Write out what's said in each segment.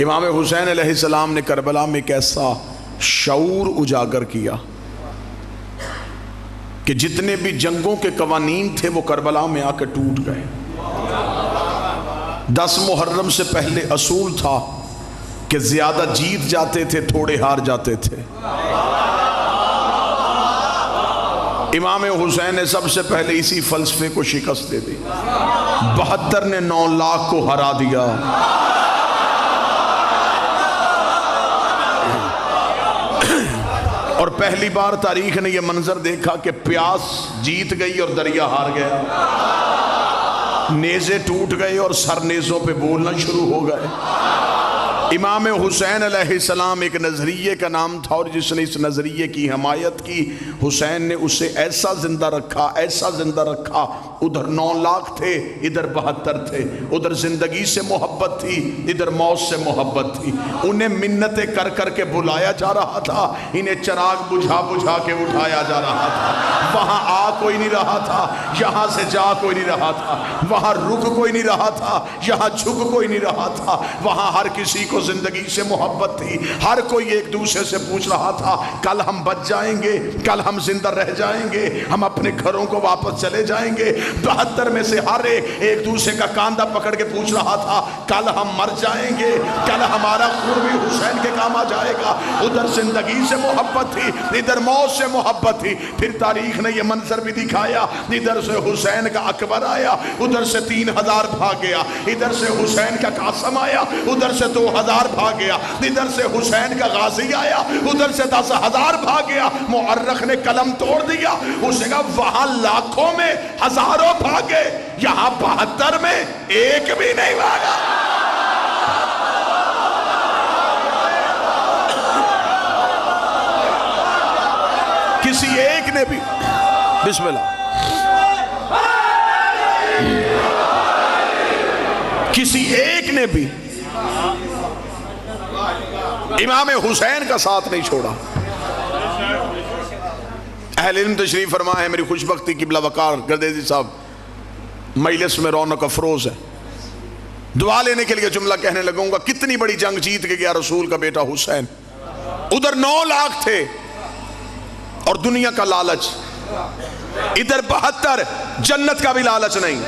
امام حسین علیہ السلام نے کربلا میں ایک ایسا شعور اجاگر کیا کہ جتنے بھی جنگوں کے قوانین تھے وہ کربلا میں آ کے ٹوٹ گئے۔ 10 محرم سے پہلے اصول تھا کہ زیادہ جیت جاتے تھے، تھوڑے ہار جاتے تھے۔ امام حسین نے سب سے پہلے اسی فلسفے کو شکست دے دی۔ 72 نے 9 لاکھ کو ہرا دیا۔ اور پہلی بار تاریخ نے یہ منظر دیکھا کہ پیاس جیت گئی اور دریا ہار گیا، نیزے ٹوٹ گئے اور سر نیزوں پہ بولنا شروع ہو گئے۔ امام حسین علیہ السلام ایک نظریے کا نام تھا، اور جس نے اس نظریے کی حمایت کی حسین نے اسے ایسا زندہ رکھا، ایسا زندہ رکھا۔ ادھر 9 لاکھ تھے، ادھر 72 تھے۔ ادھر زندگی سے محبت تھی، ادھر موت سے محبت تھی۔ انہیں منتیں کر کر کے بلایا جا رہا تھا، انہیں چراغ بجھا بجھا کے اٹھایا جا رہا تھا۔ وہاں آ کوئی نہیں رہا تھا، یہاں سے جا کوئی نہیں رہا تھا، وہاں رک کوئی نہیں رہا تھا، یہاں جھک کوئی نہیں رہا تھا۔ وہاں ہر کسی کو زندگی سے محبت تھی، ہر کوئی ایک دوسرے سے پوچھ رہا تھا کل ہم بچ جائیں گے، کل ہم زندہ رہ جائیں گے، ہم اپنے گھروں کو واپس چلے جائیں گے۔ 72 میں سے ہر ایک دوسرے کا کاندھا پکڑ کے پوچھ رہا تھا کل ہم مر جائیں گے، کل ہمارا خون بھی حسین کے کام آ جائے گا۔ ادھر زندگی سے محبت تھی، ادھر موت سے محبت تھی۔ پھر تاریخ نے یہ منظر بھی دکھایا، ادھر سے حسین کا اکبر آیا، ادھر سے 3000 بھاگ گیا، ادھر سے حسین کا قاسم آیا، ادھر سے 2000 بھاگ گیا، ادھر سے حسین کا غازی آیا، ادھر سے 10,000 بھاگ گیا۔ مؤرخ نے قلم توڑ دیا، اس نے کہا وہاں لاکھوں میں ہزاروں بھاگے، یہاں 72 میں ایک بھی نہیں بھاگا۔ کسی ایک نے بھی، بسم اللہ، کسی ایک نے بھی امام حسین کا ساتھ نہیں چھوڑا۔ اہل علم تشریف فرما ہے، میری خوش بختی قبلہ وقار گردیزی صاحب مجلس میں رونق افروز ہے۔ دعا لینے کے لیے جملہ کہنے لگوں گا، کتنی بڑی جنگ جیت کے گیا رسول کا بیٹا حسین۔ ادھر 9 لاکھ تھے اور دنیا کا لالچ، ادھر 72 جنت کا بھی لالچ نہیں۔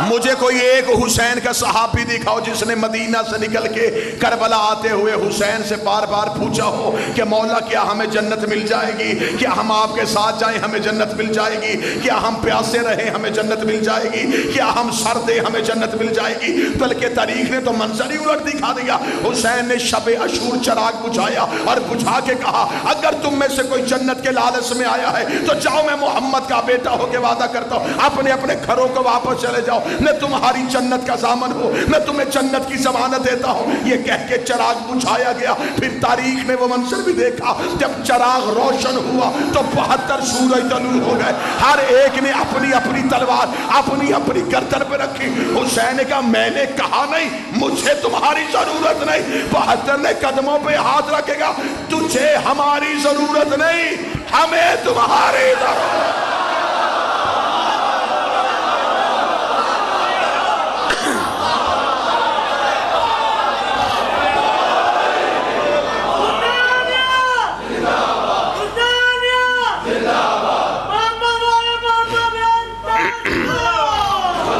مجھے کوئی ایک حسین کا صحابی دکھاؤ جس نے مدینہ سے نکل کے کربلا آتے ہوئے حسین سے بار بار پوچھا ہو کہ مولا کیا ہمیں جنت مل جائے گی، کیا ہم آپ کے ساتھ جائیں ہمیں جنت مل جائے گی، کیا ہم پیاسے رہیں ہمیں جنت مل جائے گی، کیا ہم سردیں ہمیں جنت مل جائے گی۔ بلکہ تاریخ نے تو منظر ہی الٹ دکھا دیا۔ حسین نے شب عاشور چراغ بجھایا اور بجھا کے کہا اگر تم میں سے کوئی جنت کے لالچ میں آیا ہے تو جاؤ، میں محمد کا بیٹا ہو کے وعدہ کرتا ہوں اپنے اپنے گھروں کو واپس چلے جاؤ، میں تمہاری جنت کا ضامن ہوں، میں تمہیں جنت کی ضمانت دیتا ہوں۔ یہ کہہ کے چراغ بجھایا گیا۔ پھر تاریخ نے وہ منظر بھی دیکھا، جب چراغ روشن ہوا تو 72 سورج طلوع ہو گئے، ہر ایک نے اپنی اپنی تلوار اپنی اپنی گردن پہ رکھی۔ حسین نے کہا میں نے کہا نہیں مجھے تمہاری ضرورت نہیں۔ 72 نے قدموں پہ ہاتھ رکھے گا، تجھے ہماری ضرورت نہیں، ہمیں تمہاری ضرورت۔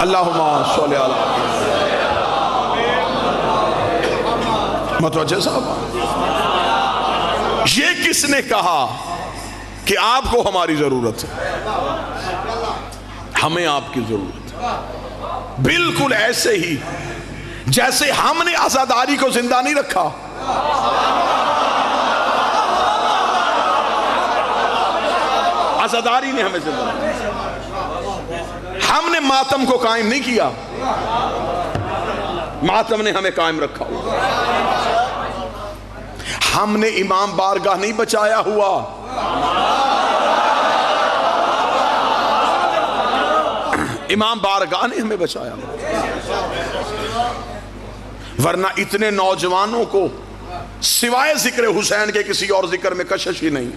اللہم صلی علی متوجہ صاحب، یہ کس نے کہا کہ آپ کو ہماری ضرورت ہے، ہمیں آپ کی ضرورت ہے؟ بالکل ایسے ہی جیسے ہم نے عزاداری کو زندہ نہیں رکھا، عزاداری نے ہمیں زندہ رکھا، ہم نے ماتم کو قائم نہیں کیا، ماتم نے ہمیں قائم رکھا ہوا۔ ہم نے امام بارگاہ نہیں بچایا ہوا، امام بارگاہ نے ہمیں بچایا ہوا۔ ورنہ اتنے نوجوانوں کو سوائے ذکر حسین کے کسی اور ذکر میں کشش ہی نہیں۔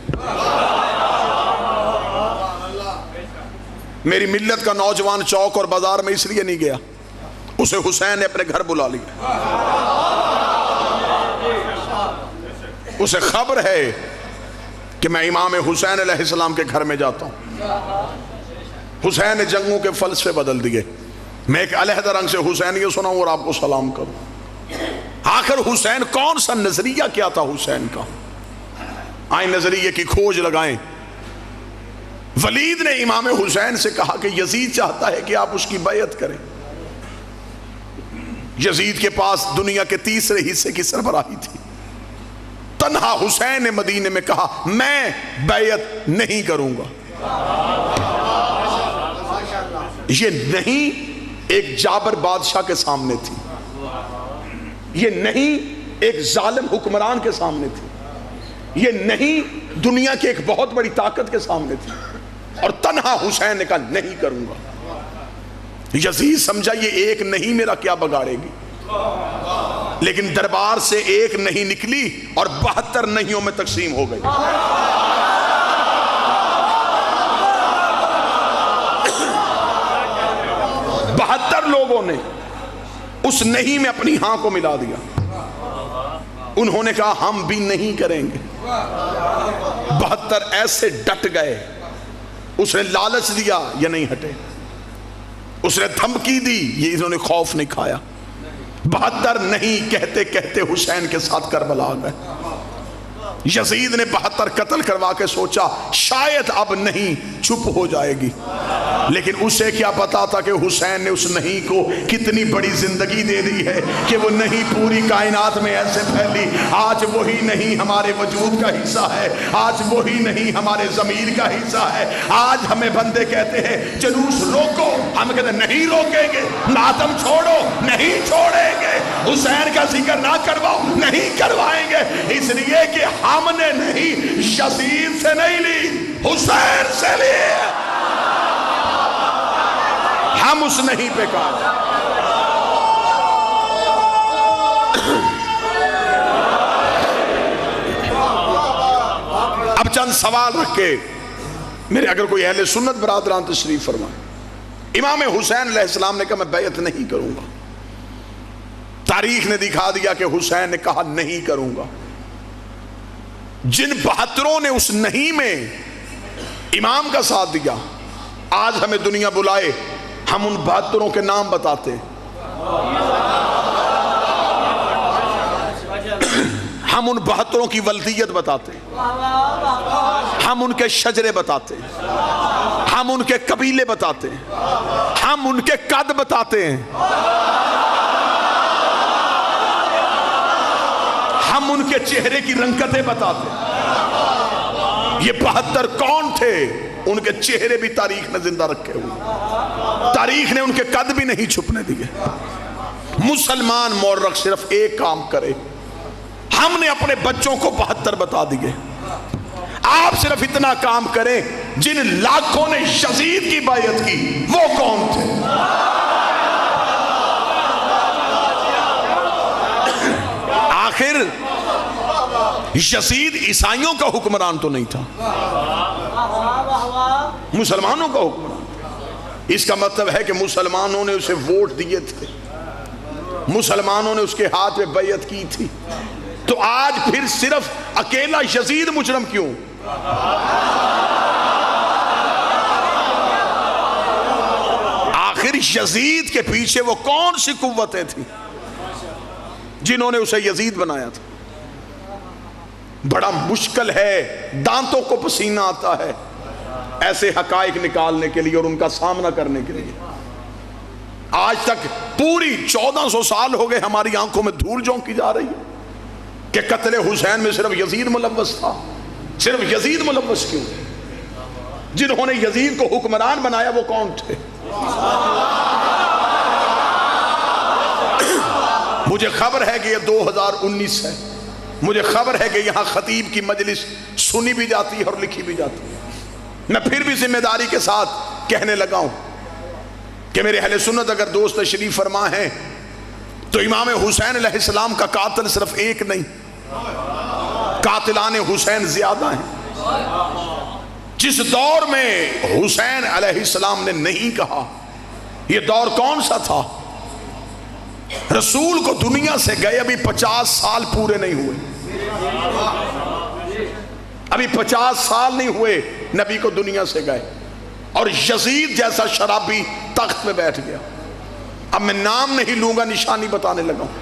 میری ملت کا نوجوان چوک اور بازار میں اس لیے نہیں گیا، اسے حسین نے اپنے گھر بلا لیا، اسے خبر ہے کہ میں امام حسین علیہ السلام کے گھر میں جاتا ہوں۔ حسین نے جنگوں کے فلسفے بدل دیے، میں ایک علیحدہ رنگ سے حسینیت سناؤں اور آپ کو سلام کروں۔ آخر حسین کون سا نظریہ کیا تھا حسین کا؟ آئیں نظریے کی کھوج لگائیں۔ ولید نے امام حسین سے کہا کہ یزید چاہتا ہے کہ آپ اس کی بیعت کریں۔ یزید کے پاس دنیا کے تیسرے حصے کی سربراہی تھی، تنہا حسین نے مدینے میں کہا میں بیعت نہیں کروں گا۔ یہ نہیں ایک جابر بادشاہ کے سامنے تھی، یہ نہیں ایک ظالم حکمران کے سامنے تھی، یہ نہیں دنیا کی ایک بہت بڑی طاقت کے سامنے تھی، اور تنہا حسین نے کہا نہیں کروں گا۔ یزید سمجھا یہ ایک نہیں میرا کیا بگاڑے گی، لیکن دربار سے ایک نہیں نکلی اور 72 نہیوں میں تقسیم ہو گئی۔ لوگوں نے اس نہیں میں اپنی ہاں کو ملا دیا، انہوں نے کہا ہم بھی نہیں کریں گے۔ 72 ایسے ڈٹ گئے، اس نے لالچ دیا یہ نہیں ہٹے، اس نے دھمکی دی یہ انہوں نے خوف نہیں کھایا۔ 72 نہیں کہتے کہتے حسین کے ساتھ کربلا گئے۔ یزید نے 72 قتل کروا کے سوچا شاید اب نہیں چھپ ہو جائے گی، لیکن اسے کیا پتا تھا کہ حسین نے اس نہیں کو کتنی بڑی زندگی دے دی ہے کہ وہ نہیں پوری کائنات میں ایسے پھیلی۔ آج وہی نہیں ہمارے وجود کا حصہ ہے، آج وہی نہیں ہمارے ضمیر کا حصہ ہے۔ آج ہمیں بندے کہتے ہیں جلوس روکو، ہم کہتے ہیں نہیں روکیں گے، ماتم چھوڑو نہیں چھوڑیں گے، حسین کا ذکر نہ کرواؤ نہیں کروائیں گے، اس لیے کہ ہم نے نہیں یزید سے نہیں لی، حسین سے لی، ہم اس نہیں پہ کہا۔ اب چند سوال رکھ کے میرے اگر کوئی اہل سنت برادران تشریف فرمائے۔ امام حسین علیہ السلام نے کہا میں بیعت نہیں کروں گا، تاریخ نے دکھا دیا کہ حسین نے کہا نہیں کروں گا۔ جن 72 نے اس نہیں میں امام کا ساتھ دیا، آج ہمیں دنیا بلائے ہم ان 72 کے نام بتاتے، ہم ان 72 کی ولدیت بتاتے، ہم ان کے شجرے بتاتے، ہم ان کے قبیلے بتاتے، ہم ان کے قد بتاتے ہیں، ہم ان کے چہرے کی رنگتیں بتاتے۔ یہ 72 کون تھے؟ ان کے چہرے بھی تاریخ نے زندہ رکھے ہوئے، تاریخ نے ان کے قد بھی نہیں چھپنے دیے۔ مسلمان مورخ صرف ایک کام کرے، ہم نے اپنے بچوں کو 72 بتا دیے، آپ صرف اتنا کام کریں جن لاکھوں نے یزید کی بیعت کی وہ کون تھے؟ آخر یزید عیسائیوں کا حکمران تو نہیں تھا، مسلمانوں کا حکمران۔ اس کا مطلب ہے کہ مسلمانوں نے اسے ووٹ دیے تھے، مسلمانوں نے اس کے ہاتھ میں بیعت کی تھی، تو آج پھر صرف اکیلا یزید مجرم کیوں؟ آخر یزید کے پیچھے وہ کون سی قوتیں تھیں جنہوں نے اسے یزید بنایا تھا؟ بڑا مشکل ہے، دانتوں کو پسینہ آتا ہے ایسے حقائق نکالنے کے لیے اور ان کا سامنا کرنے کے لیے۔ آج تک پوری 1400 سال ہو گئے ہماری آنکھوں میں دھول جھونکی جا رہی ہے کہ قتل حسین میں صرف یزید ملوث تھا۔ صرف یزید ملوث کیوں؟ جنہوں نے یزید کو حکمران بنایا وہ کون تھے؟ مجھے خبر ہے کہ یہ 2019 ہے، مجھے خبر ہے کہ یہاں خطیب کی مجلس سنی بھی جاتی ہے اور لکھی بھی جاتی ہے۔ میں پھر بھی ذمہ داری کے ساتھ کہنے لگا ہوں کہ میرے اہل سنت اگر دوست تشریف فرما ہیں تو امام حسین علیہ السلام کا قاتل صرف ایک نہیں، قاتلان حسین زیادہ ہیں۔ جس دور میں حسین علیہ السلام نے نہیں کہا، یہ دور کون سا تھا؟ رسول کو دنیا سے گئے ابھی 50 سال پورے نہیں ہوئے، ابھی 50 سال نہیں ہوئے نبی کو دنیا سے گئے، اور یزید جیسا شرابی تخت پہ بیٹھ گیا۔ اب میں نام نہیں لوں گا، نشانی بتانے لگا ہوں۔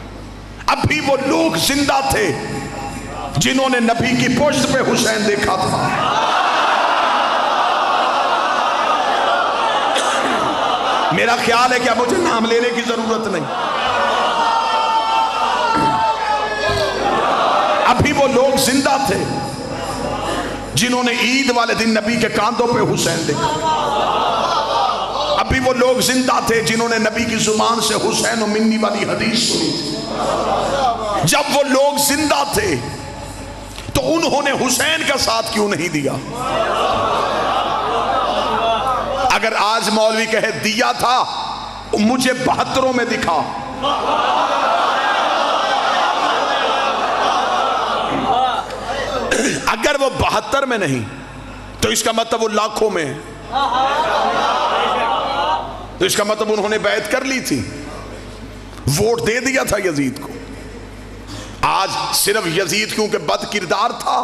اب بھی وہ لوگ زندہ تھے جنہوں نے نبی کی پشت پہ حسین دیکھا تھا۔ میرا خیال ہے کہ اب مجھے نام لینے کی ضرورت نہیں۔ ابھی وہ لوگ زندہ تھے جنہوں نے عید والے دن نبی کے کاندھوں پہ حسین دیکھا۔ ابھی وہ لوگ زندہ تھے جنہوں نے نبی کی زبان سے حسین و منی والی حدیث سنی تھی۔ جب وہ لوگ زندہ تھے تو انہوں نے حسین کا ساتھ کیوں نہیں دیا؟ اگر آج مولوی کہے دیا تھا، مجھے 72 میں دکھا۔ اگر وہ 72 میں نہیں تو اس کا مطلب وہ لاکھوں میں، تو اس کا مطلب انہوں نے بیعت کر لی تھی، ووٹ دے دیا تھا یزید کو۔ آج صرف یزید کیونکہ بد کردار تھا،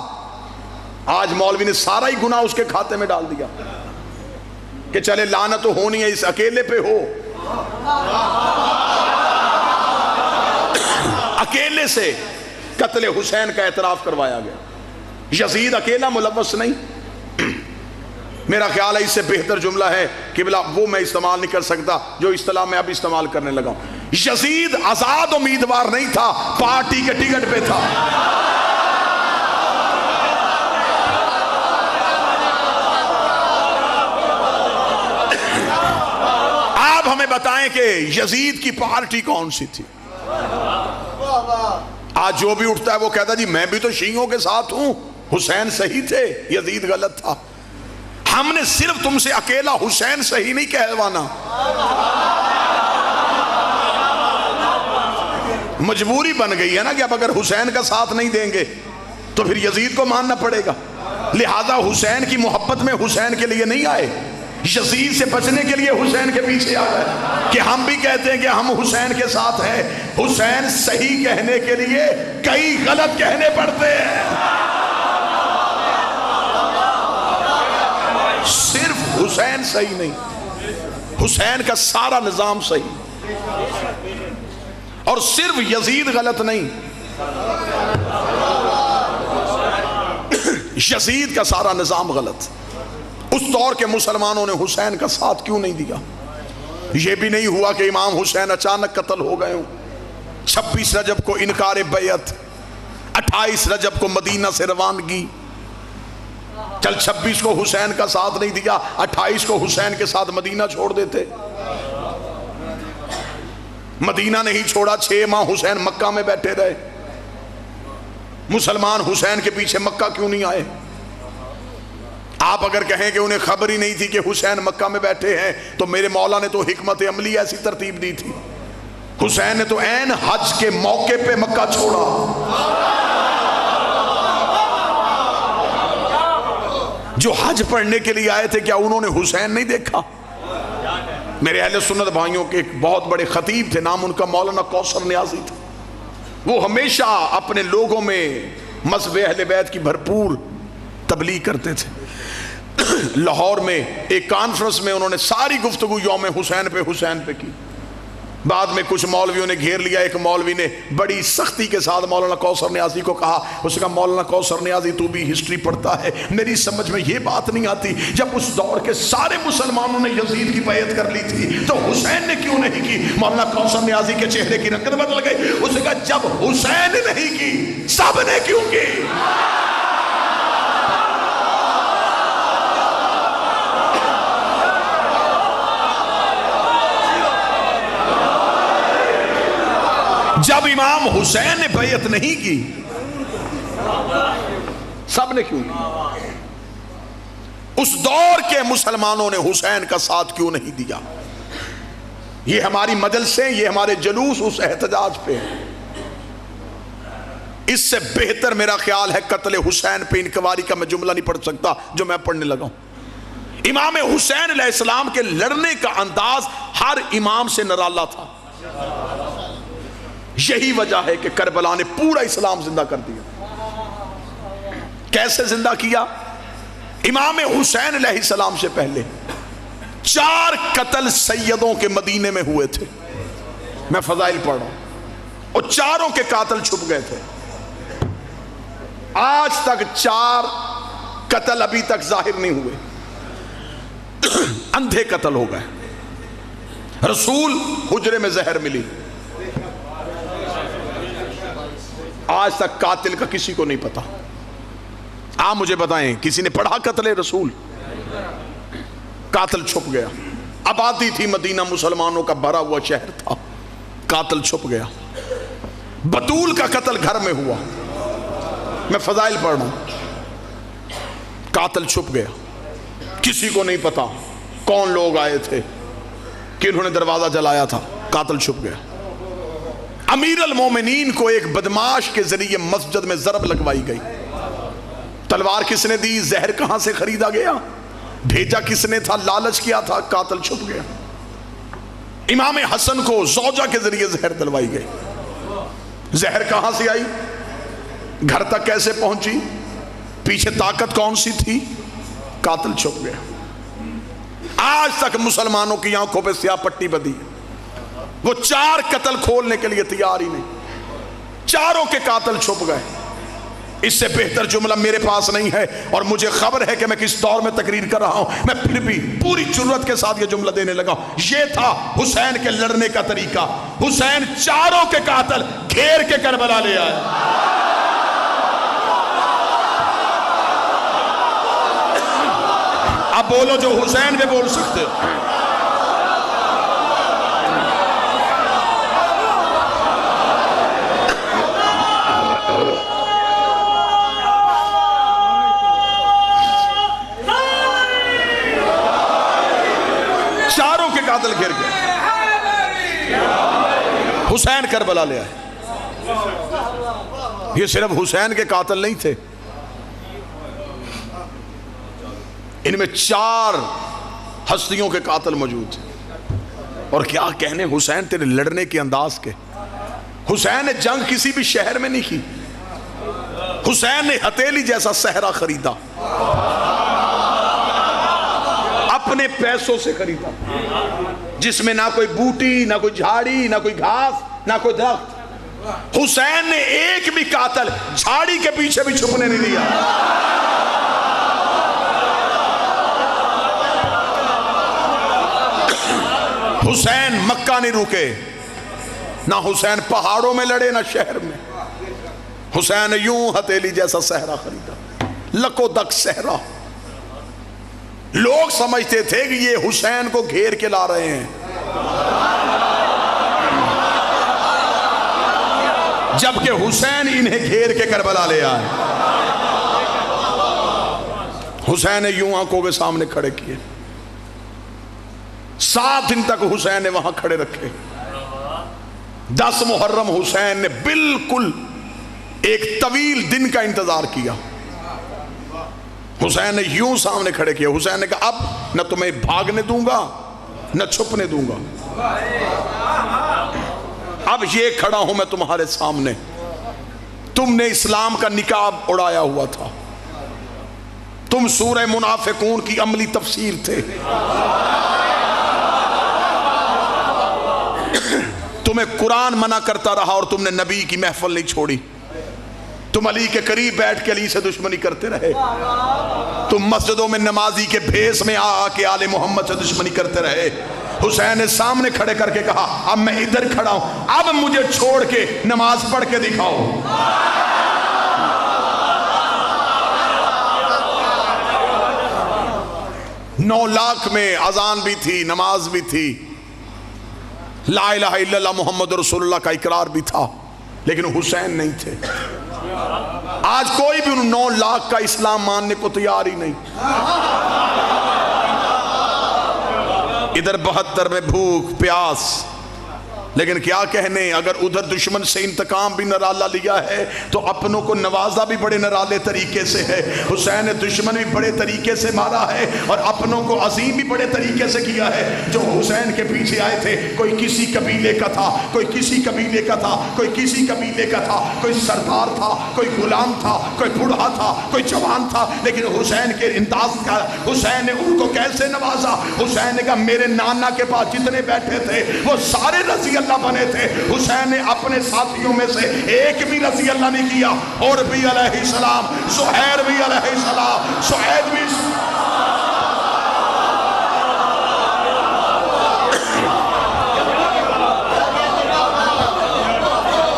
آج مولوی نے سارا ہی گناہ اس کے کھاتے میں ڈال دیا کہ چلے لعنت تو ہونی ہے اس اکیلے پہ ہو۔ اکیلے سے قتل حسین کا اعتراف کروایا گیا، یزید اکیلا ملوث نہیں۔ میرا خیال ہے اس سے بہتر جملہ ہے کہ بلا وہ میں استعمال نہیں کر سکتا جو اصطلاح میں اب استعمال کرنے لگا ہوں۔ یزید آزاد امیدوار نہیں تھا، پارٹی کے ٹکٹ پہ تھا۔ آپ ہمیں بتائیں کہ یزید کی پارٹی کون سی تھی؟ آج جو بھی اٹھتا ہے وہ کہتا ہے جی میں بھی تو شیعوں کے ساتھ ہوں، حسین صحیح تھے، یزید غلط تھا۔ ہم نے صرف تم سے اکیلا حسین صحیح نہیں کہلوانا، مجبوری بن گئی ہے نا کہ اب اگر حسین کا ساتھ نہیں دیں گے تو پھر یزید کو ماننا پڑے گا۔ لہذا حسین کی محبت میں حسین کے لیے نہیں آئے، یزید سے بچنے کے لیے حسین کے پیچھے آ گئے کہ ہم بھی کہتے ہیں کہ ہم حسین کے ساتھ ہیں۔ حسین صحیح کہنے کے لیے کئی غلط کہنے پڑتے ہیں۔ صرف حسین صحیح نہیں، حسین کا سارا نظام صحیح، اور صرف یزید غلط نہیں، یزید کا سارا نظام غلط۔ اس دور کے مسلمانوں نے حسین کا ساتھ کیوں نہیں دیا؟ یہ بھی نہیں ہوا کہ امام حسین اچانک قتل ہو گئے ہوں۔ 26 رجب کو انکار بیعت، 28 رجب کو مدینہ سے روانگی، چل 26 کو حسین کا ساتھ نہیں دیا، 28 کو حسین کے ساتھ مدینہ چھوڑ دیتے۔ مدینہ نہیں چھوڑا، 6 ماہ حسین مکہ میں بیٹھے رہے۔ مسلمان حسین کے پیچھے مکہ کیوں نہیں آئے؟ آپ اگر کہیں کہ انہیں خبر ہی نہیں تھی کہ حسین مکہ میں بیٹھے ہیں تو میرے مولا نے تو حکمت عملی ایسی ترتیب دی تھی۔ حسین نے تو عین حج کے موقع پہ مکہ چھوڑا۔ جو حج پڑھنے کے لیے آئے تھے کیا انہوں نے حسین نہیں دیکھا؟ میرے اہل سنت بھائیوں کے ایک بہت بڑے خطیب تھے، نام ان کا مولانا کوثر نیازی تھا۔ وہ ہمیشہ اپنے لوگوں میں مذہب اہل بیت کی بھرپور تبلیغ کرتے تھے۔ لاہور میں ایک کانفرنس میں انہوں نے ساری گفتگو یوم حسین پہ کی۔ بعد میں کچھ مولویوں نے گھیر لیا، ایک مولوی نے بڑی سختی کے ساتھ مولانا کوثر نیازی کو کہا، اس نے کہا مولانا کوثر نیازی تو بھی ہسٹری پڑھتا ہے، میری سمجھ میں یہ بات نہیں آتی جب اس دور کے سارے مسلمانوں نے یزید کی بیعت کر لی تھی تو حسین نے کیوں نہیں کی؟ مولانا کوثر نیازی کے چہرے کی رنگت بدل گئی۔ اس نے کہا جب حسین نے نہیں کی سب نے کیوں کی؟ جب امام حسین نے بیعت نہیں کی سب نے کیوں کی؟ اس دور کے مسلمانوں نے حسین کا ساتھ کیوں نہیں دیا؟ یہ ہماری مجلسیں، یہ ہمارے جلوس اس احتجاج پہ ہیں۔ اس سے بہتر میرا خیال ہے قتل حسین پہ انکواری کا میں جملہ نہیں پڑھ سکتا جو میں پڑھنے لگا ہوں۔ امام حسین علیہ السلام کے لڑنے کا انداز ہر امام سے نرالا تھا۔ یہی وجہ ہے کہ کربلا نے پورا اسلام زندہ کر دیا۔ کیسے زندہ کیا؟ امام حسین علیہ السلام سے پہلے 4 قتل سیدوں کے مدینے میں ہوئے تھے۔ میں فضائل پڑھ رہا ہوں، اور چاروں کے قاتل چھپ گئے تھے۔ آج تک 4 قتل ابھی تک ظاہر نہیں ہوئے، اندھے قتل ہو گئے۔ رسول حجرے میں زہر ملی، آج تک قاتل کا کسی کو نہیں پتا۔ آپ مجھے بتائیں کسی نے پڑھا قتل رسول؟ قاتل چھپ گیا۔ آبادی تھی مدینہ، مسلمانوں کا بھرا ہوا شہر تھا، قاتل چھپ گیا۔ بطول کا قتل گھر میں ہوا، میں فضائل پڑھ رہا ہوں۔ قاتل چھپ گیا، کسی کو نہیں پتا کون لوگ آئے تھے، کنہوں نے دروازہ جلایا تھا، قاتل چھپ گیا۔ امیر المومنین کو ایک بدماش کے ذریعے مسجد میں ضرب لگوائی گئی۔ تلوار کس نے دی؟ زہر کہاں سے خریدا گیا؟ بھیجا کس نے تھا؟ لالچ کیا تھا؟ قاتل چھپ گیا۔ امام حسن کو زوجہ کے ذریعے زہر دلوائی گئی۔ زہر کہاں سے آئی؟ گھر تک کیسے پہنچی؟ پیچھے طاقت کون سی تھی؟ قاتل چھپ گیا۔ آج تک مسلمانوں کی آنکھوں پہ سیاہ پٹی بدی، وہ 4 قتل کھولنے کے لیے تیار ہی نہیں، چاروں کے قاتل چھپ گئے۔ اس سے بہتر جملہ میرے پاس نہیں ہے، اور مجھے خبر ہے کہ میں کس دور میں تقریر کر رہا ہوں، میں پھر بھی پوری جرات کے ساتھ یہ جملہ دینے لگا ہوں۔ یہ تھا حسین کے لڑنے کا طریقہ۔ حسین چاروں کے قاتل گھیر کے کربلا لے آئے۔ اب بولو جو حسین پہ بول سکتے ہو۔ چاروں کے قاتل گھر گئے، حسین کربلا لے آئے۔ یہ صرف حسین کے قاتل نہیں تھے، ان میں 4 ہستیوں کے قاتل موجود تھے۔ اور کیا کہنے حسین تیرے لڑنے کے انداز کے۔ حسین نے جنگ کسی بھی شہر میں نہیں کی، حسین نے ہتھیلی جیسا صحرا خریدا، اپنے پیسوں سے خریدا، جس میں نہ کوئی بوٹی، نہ کوئی جھاڑی، نہ کوئی گھاس، نہ کوئی درخت۔ حسین نے ایک بھی قاتل جھاڑی کے پیچھے بھی چھپنے نہیں دیا۔ حسین مکہ نہیں رکے، نہ حسین پہاڑوں میں لڑے، نہ شہر میں۔ حسین نے یوں ہتھیلی جیسا صحرا خریدا، لکو دک صحرا۔ لوگ سمجھتے تھے کہ یہ حسین کو گھیر کے لا رہے ہیں، جبکہ حسین انہیں گھیر کے کربلا لے آئے۔ حسین نے یوں آنکھوں کے سامنے کھڑے کیے، 7 دن تک حسین نے وہاں کھڑے رکھے۔ 10 محرم حسین نے بالکل ایک طویل دن کا انتظار کیا۔ حسین نے یوں سامنے کھڑے کیا، حسین نے کہا اب نہ تمہیں بھاگنے دوں گا نہ چھپنے دوں گا، اب یہ کھڑا ہوں میں تمہارے سامنے۔ تم نے اسلام کا نقاب اڑایا ہوا تھا، تم سورہ منافقون کی عملی تفسیر تھے، تمہیں قرآن منع کرتا رہا اور تم نے نبی کی محفل نہیں چھوڑی، تم علی کے قریب بیٹھ کے علی سے دشمنی کرتے رہے، تم مسجدوں میں نمازی کے بھیس میں آ کے آل محمد سے دشمنی کرتے رہے۔ حسین نے سامنے کھڑے کر کے کہا اب میں ادھر کھڑا ہوں، اب مجھے چھوڑ کے نماز پڑھ کے دکھاؤ۔ 9 لاکھ میں اذان بھی تھی، نماز بھی تھی، لا الہ الا اللہ محمد رسول اللہ کا اقرار بھی تھا، لیکن حسین نہیں تھے۔ آج کوئی بھی ان 9 لاکھ کا اسلام ماننے کو تیار ہی نہیں۔ ادھر 72 میں بھوک پیاس، لیکن کیا کہنے، اگر ادھر دشمن سے انتقام بھی نرالا لیا ہے تو اپنوں کو نوازا بھی بڑے نرالے طریقے سے ہے۔ حسین نے دشمن بھی بڑے طریقے سے مارا ہے اور اپنوں کو عظیم بھی بڑے طریقے سے کیا ہے۔ جو حسین کے پیچھے آئے تھے، کوئی کسی قبیلے کا تھا، کوئی کسی قبیلے کا تھا، کوئی کسی قبیلے کا تھا، کوئی سردار تھا، کوئی غلام تھا، کوئی بوڑھا تھا، کوئی جوان تھا، لیکن حسین کے انداز کا حسین نے ان کو کیسے نوازا۔ حسین نے کہا میرے نانا کے پاس جتنے بیٹھے تھے وہ سارے رضی اللہ بنے تھے، حسین نے اپنے ساتھیوں میں سے ایک بھی رضی اللہ نہیں کیا۔ اور بھی علیہ السلام، زہیر بھی علیہ السلام، سعید بھی۔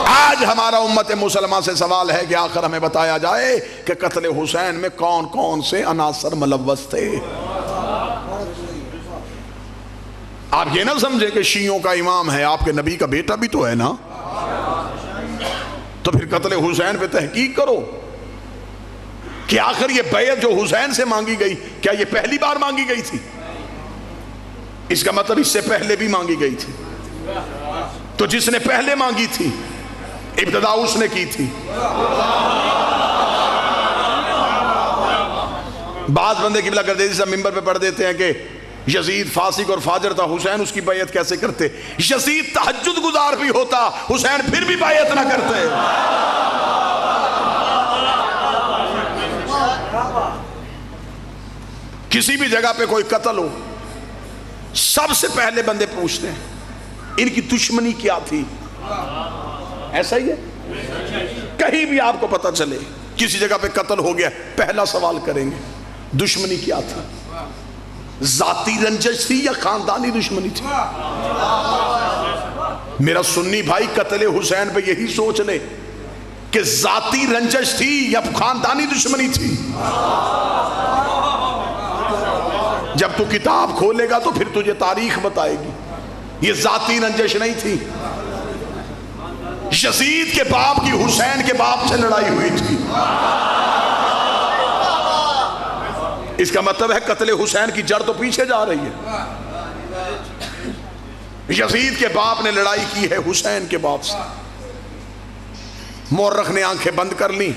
آج ہمارا امت مسلمہ سے سوال ہے کہ آخر ہمیں بتایا جائے کہ قتل حسین میں کون کون سے عناصر ملوث تھے۔ آپ یہ نہ سمجھے کہ شیعوں کا امام ہے، آپ کے نبی کا بیٹا بھی تو ہے نا، تو پھر قتل حسین پہ تحقیق کرو کہ آخر یہ بیعت جو حسین سے مانگی گئی کیا یہ پہلی بار مانگی گئی تھی؟ اس کا مطلب اس سے پہلے بھی مانگی گئی تھی۔ تو جس نے پہلے مانگی تھی ابتدا اس نے کی تھی۔ بعض بندے قبلہ گردیزی سے ممبر پہ پڑھ دیتے ہیں کہ یزید فاسق اور فاجر تھا، حسین اس کی بیعت کیسے کرتے؟ یزید تہجد گزار بھی ہوتا، حسین پھر بھی بیعت نہ کرتے۔ کسی بھی جگہ پہ کوئی قتل ہو، سب سے پہلے بندے پوچھتے ہیں ان کی دشمنی کیا تھی۔ ایسا ہی ہے، کہیں بھی آپ کو پتہ چلے کسی جگہ پہ قتل ہو گیا، پہلا سوال کریں گے دشمنی کیا تھی؟ ذاتی رنجش تھی یا خاندانی دشمنی تھی؟ میرا سنی بھائی قتل حسین پہ یہی سوچ لے کہ ذاتی رنجش تھی یا خاندانی دشمنی تھی۔ جب تو کتاب کھولے گا تو پھر تجھے تاریخ بتائے گی، یہ ذاتی رنجش نہیں تھی۔ یزید کے باپ کی حسین کے باپ سے لڑائی ہوئی تھی۔ اس کا مطلب ہے قتل حسین کی جڑ تو پیچھے جا رہی ہے۔ یزید کے باپ نے لڑائی کی ہے حسین کے باپ سے۔ مورخ نے آنکھیں بند کر لی،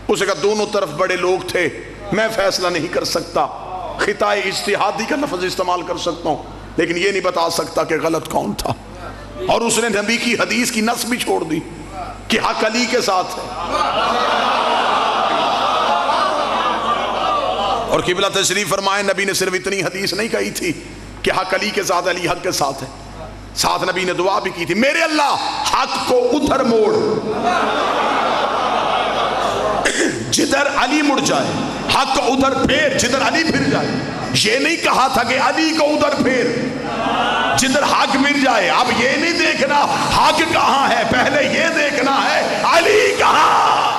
اسے کہا دونوں طرف بڑے لوگ تھے، میں فیصلہ نہیں کر سکتا، خطۂ اجتہادی کا لفظ استعمال کر سکتا ہوں لیکن یہ نہیں بتا سکتا کہ غلط کون تھا۔ اور اس نے نبی کی حدیث کی نص بھی چھوڑ دی کہ حق علی کے ساتھ ہے، اور قبلہ تشریف فرمائے نبی نے صرف اتنی حدیث نہیں کہی تھی کہ حق علی کے ساتھ، علی حق کے ساتھ ہے، ساتھ نبی نے دعا بھی کی تھی میرے اللہ حق کو ادھر موڑ جدھر علی مڑ جائے، حق کو ادھر پھیر جدھر علی پھر جائے۔ یہ نہیں کہا تھا کہ علی کو ادھر پھیر جدھر حق مل جائے۔ اب یہ نہیں دیکھنا حق کہاں ہے، پہلے یہ دیکھنا ہے علی کہاں۔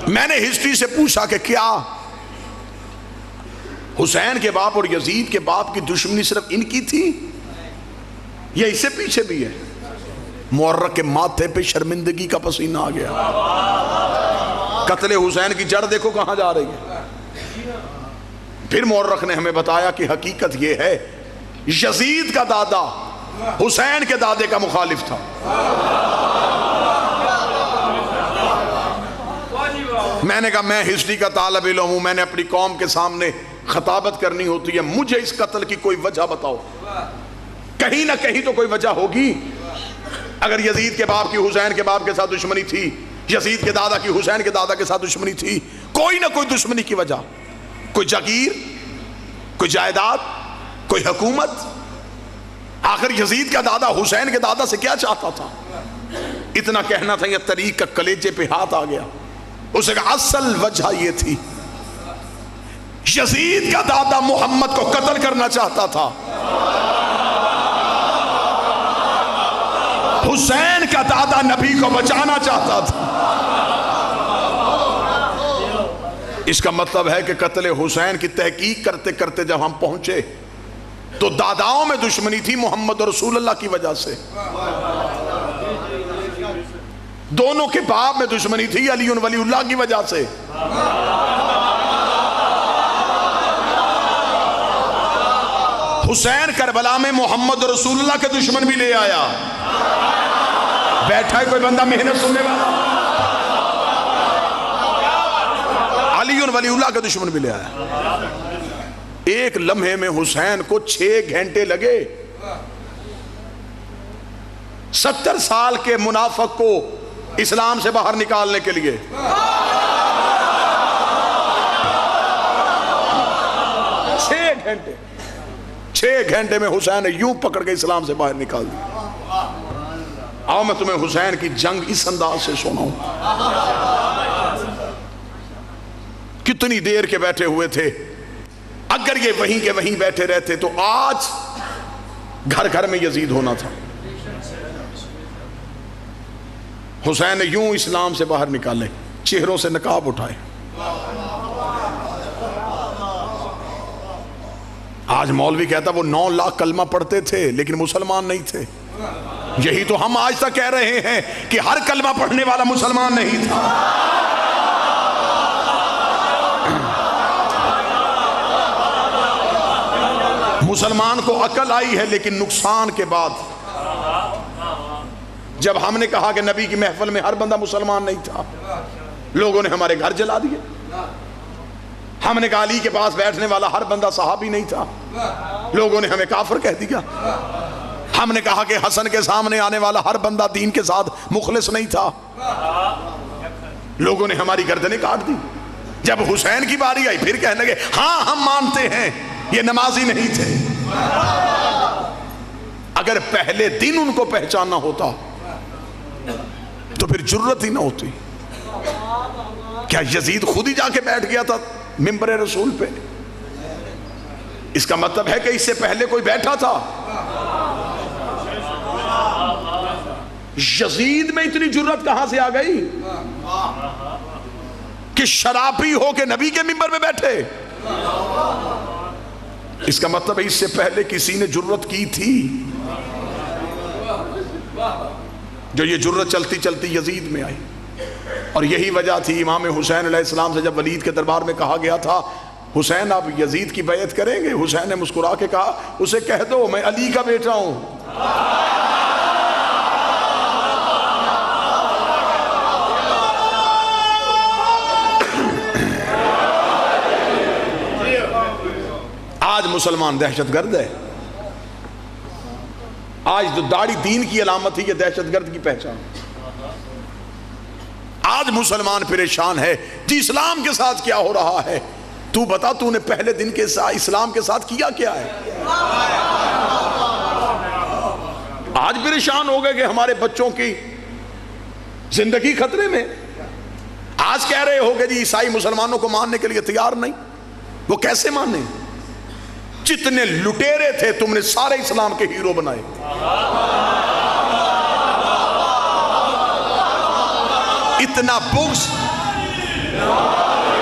میں نے ہسٹری سے پوچھا کہ کیا حسین کے باپ اور یزید کے باپ کی دشمنی صرف ان کی تھی یا اس سے پیچھے بھی ہے؟ مورخ کے ماتھے پہ شرمندگی کا پسینہ آ گیا۔ قتل حسین کی جڑ دیکھو کہاں جا رہی ہے۔ پھر مورخ نے ہمیں بتایا کہ حقیقت یہ ہے یزید کا دادا حسین کے دادے کا مخالف تھا۔ میں نے کہا میں ہسٹری کا طالب علم ہوں، میں نے اپنی قوم کے سامنے خطابت کرنی ہوتی ہے، مجھے اس قتل کی کوئی وجہ بتاؤ، کہیں نہ کہیں تو کوئی وجہ ہوگی۔ اگر یزید کے باپ کی حسین کے باپ کے ساتھ دشمنی تھی، یزید کے دادا کی حسین کے دادا کے ساتھ دشمنی تھی، کوئی نہ کوئی دشمنی کی وجہ، کوئی جاگیر، کوئی جائیداد، کوئی حکومت۔ آخر یزید کا دادا حسین کے دادا سے کیا چاہتا تھا؟ اتنا کہنا تھا یہ طریق کا کلیجے پہ ہاتھ آ گیا۔ اسے کہا اصل وجہ یہ تھی یزید کا دادا محمد کو قتل کرنا چاہتا تھا، حسین کا دادا نبی کو بچانا چاہتا تھا۔ اس کا مطلب ہے کہ قتل حسین کی تحقیق کرتے کرتے جب ہم پہنچے تو داداؤں میں دشمنی تھی محمد رسول اللہ کی وجہ سے۔ دونوں کے باپ میں دشمنی تھی علی ولی اللہ کی وجہ سے. حسین کربلا میں محمد رسول اللہ کے دشمن بھی لے آیا. بیٹھا ہے کوئی بندہ محنت سننے والا؟ علی ولی اللہ کے دشمن بھی لے آیا. ایک لمحے میں حسین کو 6 گھنٹے لگے 70 سال کے منافق کو اسلام سے باہر نکالنے کے لیے. چھ گھنٹے میں حسین نے یوں پکڑ کے اسلام سے باہر نکال دیا. آؤ میں تمہیں حسین کی جنگ اس انداز سے سناؤں. کتنی دیر کے بیٹھے ہوئے تھے. اگر یہ وہیں کے وہیں بیٹھے رہتے تو آج گھر گھر میں یزید ہونا تھا. حسین نے یوں اسلام سے باہر نکالے, چہروں سے نقاب اٹھائے. آج مولوی کہتا وہ 9 لاکھ کلمہ پڑھتے تھے لیکن مسلمان نہیں تھے. یہی تو ہم آج تک کہہ رہے ہیں کہ ہر کلمہ پڑھنے والا مسلمان نہیں تھا. مسلمان کو عقل آئی ہے لیکن نقصان کے بعد. جب ہم نے کہا کہ نبی کی محفل میں ہر بندہ مسلمان نہیں تھا, لوگوں نے ہمارے گھر جلا دیے. ہم نے کہا علی کے پاس بیٹھنے والا ہر بندہ صحابی نہیں تھا, لوگوں نے ہمیں کافر کہہ دیا. ہم نے کہا کہ حسن کے سامنے آنے والا ہر بندہ دین کے ساتھ مخلص نہیں تھا, لوگوں نے ہماری گردنیں کاٹ دی. جب حسین کی باری آئی پھر کہنے لگے ہاں ہم مانتے ہیں یہ نمازی نہیں تھے. اگر پہلے دن ان کو پہچاننا ہوتا تو پھر جرت ہی نہ ہوتی. کیا یزید خود ہی جا کے بیٹھ گیا تھا منبر رسول پہ؟ اس کا مطلب ہے کہ اس سے پہلے کوئی بیٹھا تھا. یزید میں اتنی جرت کہاں سے آ گئی کہ شرابی ہو کے نبی کے منبر میں بیٹھے؟ اس کا مطلب ہے اس سے پہلے کسی نے جرت کی تھی. جو یہ جرت چلتی چلتی یزید میں آئی. اور یہی وجہ تھی امام حسین علیہ السلام سے جب ولید کے دربار میں کہا گیا تھا حسین آپ یزید کی بیعت کریں گے؟ حسین نے مسکرا کے کہا اسے کہہ دو میں علی کا بیٹا ہوں. آج مسلمان دہشت گرد ہے. آج جو داڑھی دین کی علامت ہے یہ دہشت گرد کی پہچان. آج مسلمان پریشان ہے جی اسلام کے ساتھ کیا ہو رہا ہے. تو بتا تو نے پہلے دن کے ساتھ اسلام کے ساتھ کیا کیا ہے؟ آج پریشان ہو گئے کہ ہمارے بچوں کی زندگی خطرے میں. آج کہہ رہے ہو گے جی عیسائی مسلمانوں کو ماننے کے لیے تیار نہیں. وہ کیسے مانے؟ جتنے لٹیرے تھے تم نے سارے اسلام کے ہیرو بنائے. اتنا بغض,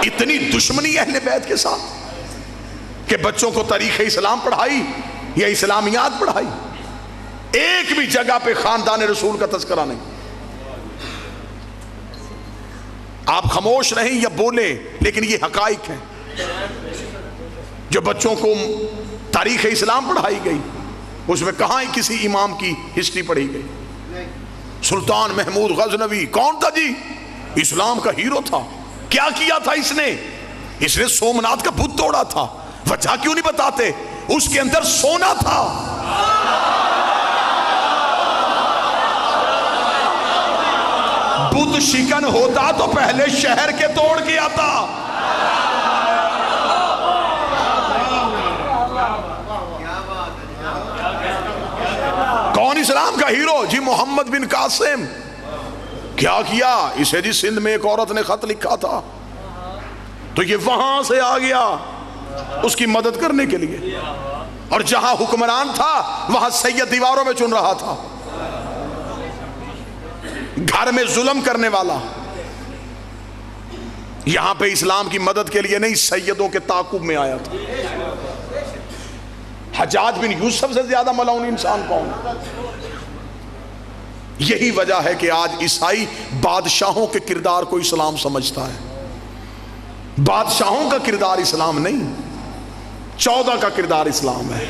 اتنی دشمنی اہل بیت کے ساتھ کہ بچوں کو تاریخ اسلام پڑھائی یا اسلامیات پڑھائی. ایک بھی جگہ پہ خاندان رسول کا تذکرہ نہیں. آپ خاموش رہیں یا بولیں لیکن یہ حقائق ہیں. جو بچوں کو تاریخ اسلام پڑھائی گئی اس میں کہاں کسی امام کی ہسٹری پڑھی گئی؟ سلطان محمود غزنوی کون تھا جی؟ اسلام کا ہیرو تھا. کیا کیا تھا اس نے؟ اس نے سومناتھ کا بت توڑا تھا. وجہ کیوں نہیں بتاتے؟ اس کے اندر سونا تھا. بت شکن ہوتا تو پہلے شہر کے توڑ کے آتا. کون اسلام کا ہیرو؟ جی محمد بن قاسم. کیا کیا اسے؟ جی سندھ میں ایک عورت نے خط لکھا تھا تو یہ وہاں سے آ گیا اس کی مدد کرنے کے لیے. اور جہاں حکمران تھا وہاں سید دیواروں میں چن رہا تھا. گھر میں ظلم کرنے والا یہاں پہ اسلام کی مدد کے لیے نہیں سیدوں کے تعاقب میں آیا تھا. حجاج بن یوسف سے زیادہ ملعون انسان کون؟ یہی وجہ ہے کہ آج عیسائی بادشاہوں کے کردار کو اسلام سمجھتا ہے. بادشاہوں کا کردار اسلام نہیں، 14 کا کردار اسلام ہے.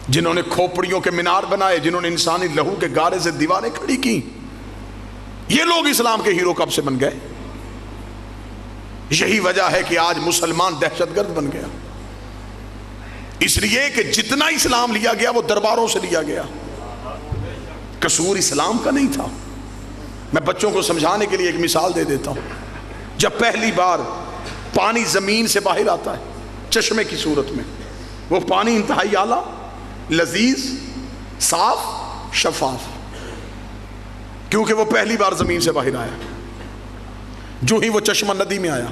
جنہوں نے کھوپڑیوں کے مینار بنائے، جنہوں نے انسانی لہو کے گارے سے دیواریں کھڑی کی، یہ لوگ اسلام کے ہیرو کب سے بن گئے؟ یہی وجہ ہے کہ آج مسلمان دہشت گرد بن گیا، اس لیے کہ جتنا اسلام لیا گیا وہ درباروں سے لیا گیا. قصور اسلام کا نہیں تھا. میں بچوں کو سمجھانے کے لیے ایک مثال دے دیتا ہوں. جب پہلی بار پانی زمین سے باہر آتا ہے چشمے کی صورت میں، وہ پانی انتہائی اعلیٰ، لذیذ، صاف، شفاف، کیونکہ وہ پہلی بار زمین سے باہر آیا. جو ہی وہ چشمہ ندی میں آیا،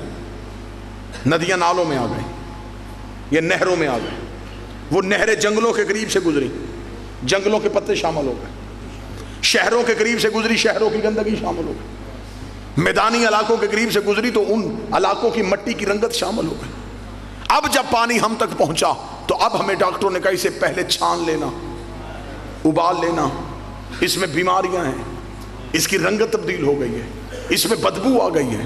ندیاں نالوں میں آ گئی، یہ نہروں میں آ گئی. وہ نہریں جنگلوں کے قریب سے گزری، جنگلوں کے پتے شامل ہو گئے. شہروں کے قریب سے گزری، شہروں کی گندگی شامل ہو گئی. میدانی علاقوں کے قریب سے گزری تو ان علاقوں کی مٹی کی رنگت شامل ہو گئی. اب جب پانی ہم تک پہنچا تو اب ہمیں ڈاکٹروں نے کہا اسے پہلے چھان لینا، ابال لینا، اس میں بیماریاں ہیں، اس کی رنگت تبدیل ہو گئی ہے، اس میں بدبو آ گئی ہے.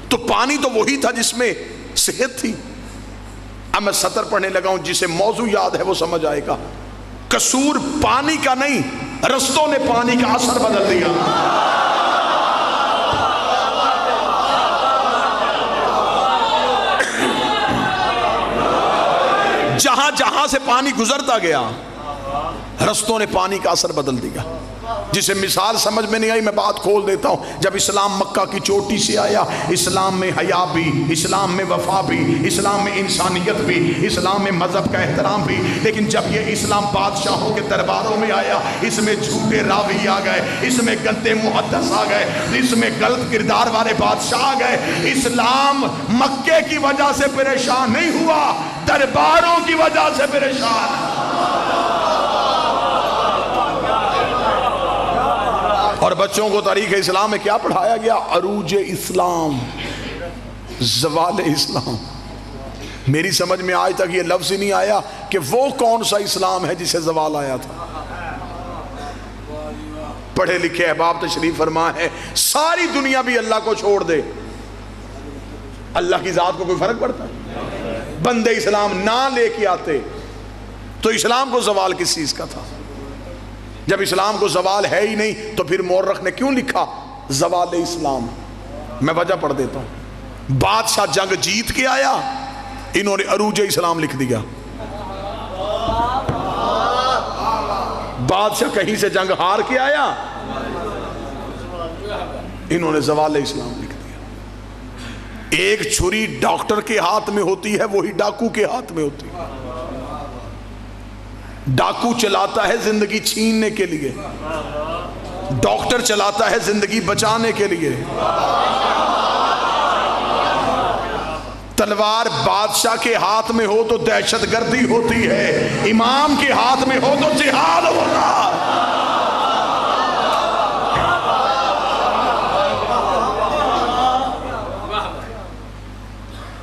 تو پانی تو وہی تھا جس میں صحت تھی. اب میں سطر پڑھنے لگا ہوں، جسے موضوع یاد ہے وہ سمجھ آئے گا. قصور پانی کا نہیں، رستوں نے پانی کا اثر بدل دیا. جہاں جہاں سے پانی گزرتا گیا رستوں نے پانی کا اثر بدل دیا. جسے مثال سمجھ میں نہیں آئی میں بات کھول دیتا ہوں. جب اسلام مکہ کی چوٹی سے آیا، اسلام میں حیا بھی، اسلام میں وفا بھی، اسلام میں انسانیت بھی، اسلام میں مذہب کا احترام بھی. لیکن جب یہ اسلام بادشاہوں کے درباروں میں آیا، اس میں جھوٹے راوی آ گئے، اس میں گندے محدث آ گئے، اس میں غلط کردار والے بادشاہ آ گئے. اسلام مکے کی وجہ سے پریشان نہیں ہوا، درباروں کی وجہ سے پریشان. اور بچوں کو تاریخ اسلام میں کیا پڑھایا گیا؟ عروج اسلام، زوال اسلام. میری سمجھ میں آج تک یہ لفظ ہی نہیں آیا کہ وہ کون سا اسلام ہے جسے زوال آیا تھا. پڑھے لکھے احباب تشریف فرما ہے، ساری دنیا بھی اللہ کو چھوڑ دے، اللہ کی ذات کو کوئی فرق پڑتا ہے؟ بندے اسلام نہ لے کے آتے تو اسلام کو زوال کس چیز کا تھا؟ جب اسلام کو زوال ہے ہی نہیں تو پھر مورخ نے کیوں لکھا زوال اسلام؟ میں وجہ پڑھ دیتا ہوں. بادشاہ جنگ جیت کے آیا، انہوں نے عروج اسلام لکھ دیا. بادشاہ کہیں سے جنگ ہار کے آیا، انہوں نے زوال اسلام لکھ دیا. ایک چھری ڈاکٹر کے ہاتھ میں ہوتی ہے، وہی ڈاکو کے ہاتھ میں ہوتی ہے. ڈاکو چلاتا ہے زندگی چھیننے کے لیے، ڈاکٹر چلاتا ہے زندگی بچانے کے لیے. تلوار بادشاہ کے ہاتھ میں ہو تو دہشت گردی ہوتی ہے، امام کے ہاتھ میں ہو تو جہاد ہوتا.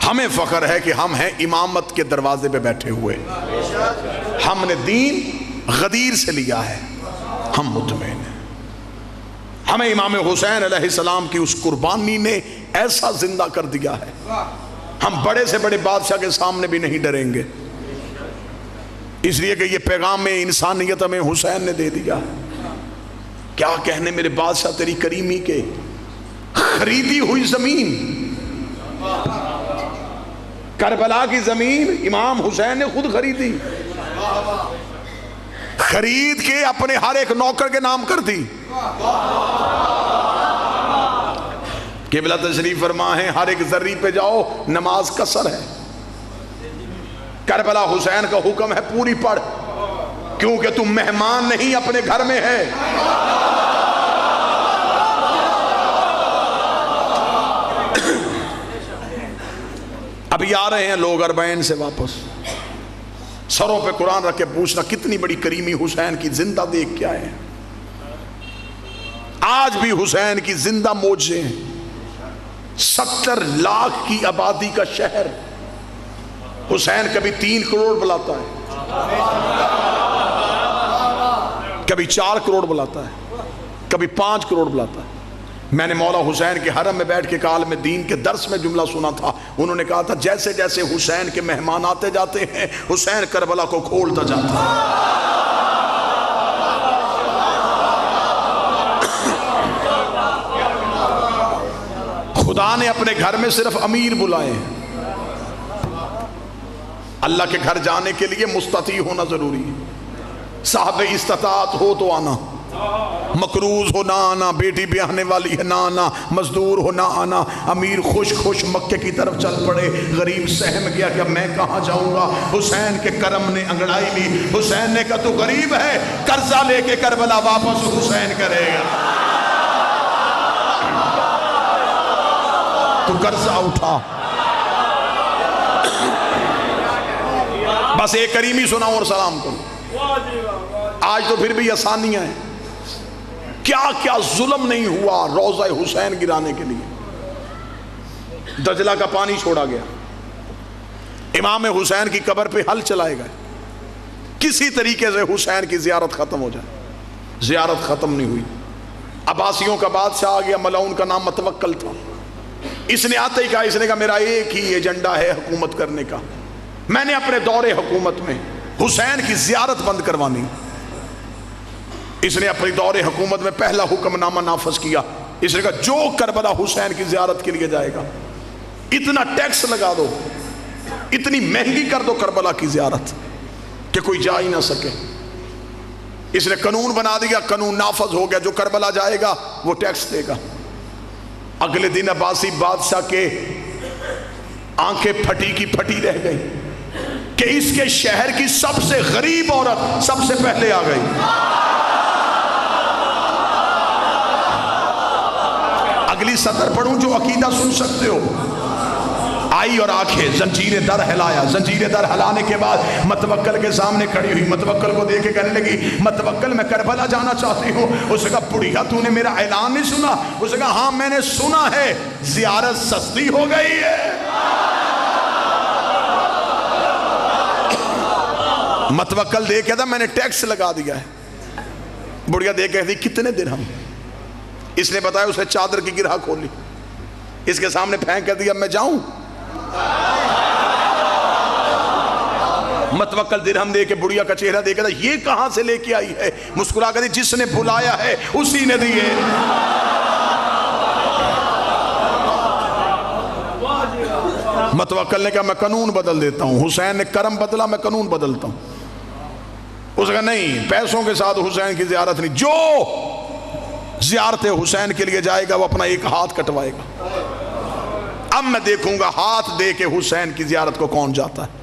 ہمیں فخر ہے کہ ہم ہیں امامت کے دروازے پہ بیٹھے ہوئے. ہم نے دین غدیر سے لیا ہے، ہم مطمئن ہیں. ہمیں امام حسین علیہ السلام کی اس قربانی نے ایسا زندہ کر دیا ہے، ہم بڑے سے بڑے بادشاہ کے سامنے بھی نہیں ڈریں گے، اس لیے کہ یہ پیغام انسانیت ہمیں حسین نے دے دیا. کیا کہنے میرے بادشاہ تیری کریمی کے، خریدی ہوئی زمین، کربلا کی زمین امام حسین نے خود خریدی، خرید کے اپنے ہر ایک نوکر کے نام کر دی. قبلہ تشریف فرما ہے، ہر ایک ذری پہ جاؤ نماز قصر ہے. کربلا حسین کا حکم ہے پوری پڑھ، کیونکہ تم مہمان نہیں اپنے گھر میں ہے. ابھی آ رہے ہیں لوگ اربعین سے واپس، سروں پہ قرآن رکھ کے پوچھنا کتنی بڑی کریمی حسین کی زندہ دیکھ کے آئے ہیں. آج بھی حسین کی زندہ معجزے ہیں. 70 لاکھ کی آبادی کا شہر، حسین کبھی 3 کروڑ بلاتا ہے، کبھی 4 کروڑ بلاتا ہے، کبھی 5 کروڑ بلاتا ہے۔ میں نے مولا حسین کے حرم میں بیٹھ کے عالم دین کے درس میں جملہ سنا تھا، انہوں نے کہا تھا جیسے جیسے حسین کے مہمان آتے جاتے ہیں حسین کربلا کو کھولتا جاتا ہے۔ خدا نے اپنے گھر میں صرف امیر بلائے ہیں، اللہ کے گھر جانے کے لیے مستطیع ہونا ضروری ہے، صاحب استطاعت ہو تو آنا، مقروض ہو نہ آنا، بیٹی بیاہنے والی ہے نہ آنا، مزدور ہو نہ آنا۔ امیر خوش خوش مکے کی طرف چل پڑے، غریب سہم گیا کہ میں کہاں جاؤں گا۔ حسین کے کرم نے انگڑائی لی، حسین نے کہا تو غریب ہے، قرضہ لے کے کربلا واپس حسین کرے گا، تو قرضہ اٹھا۔ بس ایک کریمی سناؤں اور سلام کروں۔ آج تو پھر بھی آسانیاں ہیں، کیا کیا ظلم نہیں ہوا روضہ حسین گرانے کے لیے۔ دجلہ کا پانی چھوڑا گیا، امام حسین کی قبر پہ حل چلائے گئے، کسی طریقے سے حسین کی زیارت ختم ہو جائے۔ زیارت ختم نہیں ہوئی۔ عباسیوں کا بادشاہ آ گیا، ملعون کا نام متوکل تھا، اس نے آتے ہی کہا، اس نے کہا میرا ایک ہی ایجنڈا ہے حکومت کرنے کا، میں نے اپنے دور حکومت میں حسین کی زیارت بند کروانی۔ اس نے اپنی دور حکومت میں پہلا حکم نامہ نافذ کیا، اس نے کہا جو کربلا حسین کی زیارت کے لیے جائے گا اتنا ٹیکس لگا دو، اتنی مہنگی کر دو کربلا کی زیارت کہ کوئی جا ہی نہ سکے۔ اس نے قانون بنا دیا، قانون نافذ ہو گیا، جو کربلا جائے گا وہ ٹیکس دے گا۔ اگلے دن عباسی بادشاہ کے آنکھیں پھٹی کی پھٹی رہ گئی کہ اس کے شہر کی سب سے غریب عورت سب سے پہلے آ گئی۔ اگلی سطر پڑھوں جو عقیدہ سن سکتے ہو۔ آئی اور آنکھیں، زنجیر در ہلایا، زنجیر در ہلانے کے بعد متوکل کے سامنے کھڑی ہوئی، متوکل کو دیکھ کے کہنے لگی متوکل میں کربلا جانا چاہتی ہوں۔ اس نے کہا بڑھیا تو نے میرا اعلان نہیں سنا؟ اس نے کہا ہاں میں نے سنا ہے، زیارت سستی ہو گئی ہے۔ متوکل دیکھ کے تھا میں نے ٹیکس لگا دیا ہے۔ بڑھیا دیکھ کے تھی کتنے درہم؟ اس نے بتایا، اس نے چادر کی گرہ کھولی، اس کے سامنے پھینک کر دیا، میں جاؤں؟ متوکل درہم دے کے بڑھیا کا چہرہ دیکھا تھا، یہ کہاں سے لے کے آئی ہے؟ مسکرا کر جس نے بلایا ہے اسی نے دیے۔ متوکل نے کہا میں قانون بدل دیتا ہوں۔ حسین نے کرم بدلا، میں قانون بدلتا ہوں۔ اس نے کہا نہیں، پیسوں کے ساتھ حسین کی زیارت نہیں، جو زیارت حسین کے لیے جائے گا وہ اپنا ایک ہاتھ کٹوائے گا۔ اب میں دیکھوں گا ہاتھ دے کے حسین کی زیارت کو کون جاتا ہے۔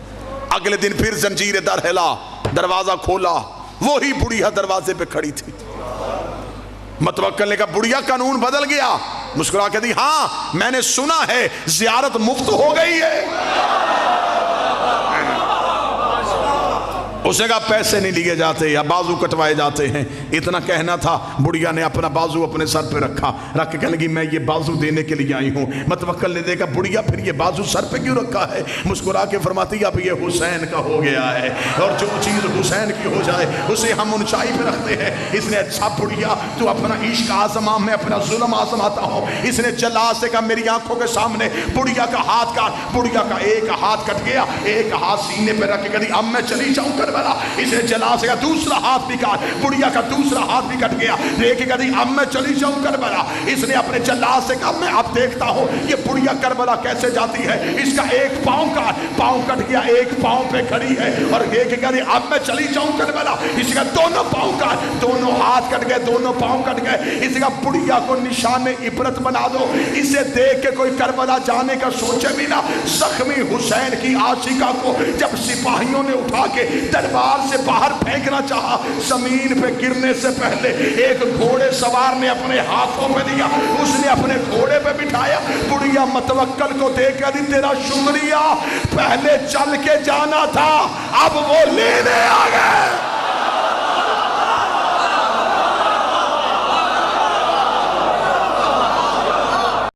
اگلے دن پھر زنجیر در ہلا، دروازہ کھولا، وہی بڑھیا دروازے پہ کھڑی تھی۔ متوکل نے کہا بڑھیا قانون بدل گیا؟ مسکرا کے دی ہاں میں نے سنا ہے زیارت مفت ہو گئی ہے۔ اس نے کہا پیسے نہیں لیے جاتے یا بازو کٹوائے جاتے ہیں۔ اتنا کہنا تھا، بڑھیا نے اپنا بازو اپنے سر پہ رکھا، رکھ کے کہنے لگی میں یہ بازو دینے کے لیے آئی ہوں۔ متوکل نے دیکھا بڑھیا پھر یہ بازو سر پہ کیوں رکھا ہے؟ مسکرا کے فرماتی اب یہ حسین کا ہو گیا ہے، اور جو چیز حسین کی ہو جائے اسے ہم اونچائی پہ رکھتے ہیں۔ اس نے اچھا بڑھیا تو اپنا عشق آزما، میں اپنا ظلم آزماتا ہوں۔ اس نے جلا سے کہا میری آنکھوں کے سامنے بڑھیا کا ہاتھ کاٹ۔ بڑھیا کا ایک ہاتھ کٹ گیا، ایک ہاتھ سینے پہ رکھ کے کہتی اب میں چلی جاؤں کربلا۔ اسے جلا سے کہا دوسرا ہاتھ بھی کاٹ۔ بڑھیا کا دوسرا ہاتھ بھی کٹ گیا، دیکھ کے کہتی اب میں چلی جاؤں کربلا۔ اس نے اپنے جلا سے کہا میں اب دیکھتا ہوں یہ بڑھیا کربلا کیسے جاتی ہے۔ اس کا ایک پاؤں کاٹ، پاؤں کٹ گیا، ایک پاؤں پہ کھڑی ہے اور دیکھ کے کہتی اب میں چلی جاؤں کربلا۔ اس کا دونوں پاؤں کاٹ، دونوں ہاتھ کٹ گئے، دونوں پاؤں کٹ گئے۔ اس کا بڑھیا کو نشان عبرت بنا دو، اسے دیکھ کے کوئی کربلا جانے کا سوچے بھی نہ۔ زخمی حسین کی عاشقہ کو جب سپاہیوں نے اٹھا کے دربار سے باہر پھینکنا چاہا، زمین پہ گرنے سے پہلے ایک گھوڑے سوار نے اپنے ہاتھوں پہ دیا، اس نے اپنے گھوڑے پہ بٹھایا۔ بڑھیا متوکل کو دیکھ کر تیرا شکریہ، پہلے چل کے جانا تھا اب وہ لینے آ گیا۔